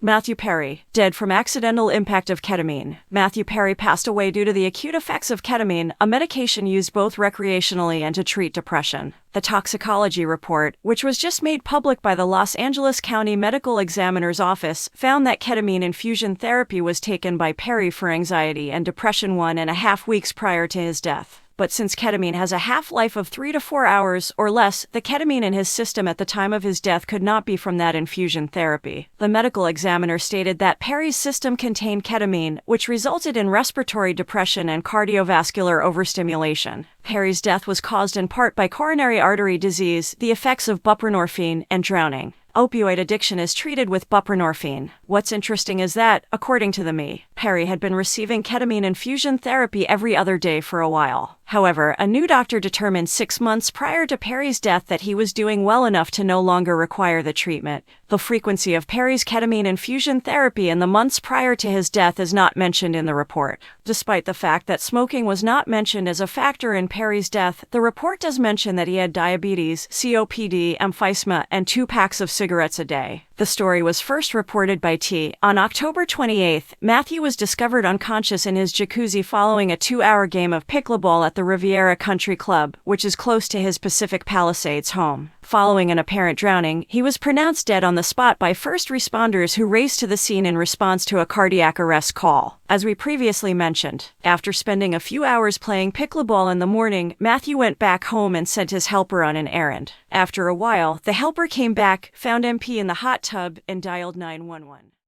Matthew Perry, dead from accidental impact of ketamine. Matthew Perry passed away due to the acute effects of ketamine, a medication used both recreationally and to treat depression. The toxicology report, which was just made public by the Los Angeles County Medical Examiner's Office, found that ketamine infusion therapy was taken by Perry for anxiety and depression 1.5 weeks prior to his death. But since ketamine has a half-life of 3 to 4 hours or less, the ketamine in his system at the time of his death could not be from that infusion therapy. The medical examiner stated that Perry's system contained ketamine, which resulted in respiratory depression and cardiovascular overstimulation. Perry's death was caused in part by coronary artery disease, the effects of buprenorphine, and drowning. Opioid addiction is treated with buprenorphine. What's interesting is that, according to the Me, Perry had been receiving ketamine infusion therapy every other day for a while. However, a new doctor determined 6 months prior to Perry's death that he was doing well enough to no longer require the treatment. The frequency of Perry's ketamine infusion therapy in the months prior to his death is not mentioned in the report. Despite the fact that smoking was not mentioned as a factor in Perry's death, the report does mention that he had diabetes, COPD, emphysema, and 2 packs of cigarettes a day. The story was first reported by T. On October 28th, Matthew was discovered unconscious in his jacuzzi following a 2-hour game of pickleball at the Riviera Country Club, which is close to his Pacific Palisades home. Following an apparent drowning, he was pronounced dead on the spot by first responders who raced to the scene in response to a cardiac arrest call. As we previously mentioned, after spending a few hours playing pickleball in the morning, Matthew went back home and sent his helper on an errand. After a while, the helper came back, found MP in the hot tub, and dialed 911.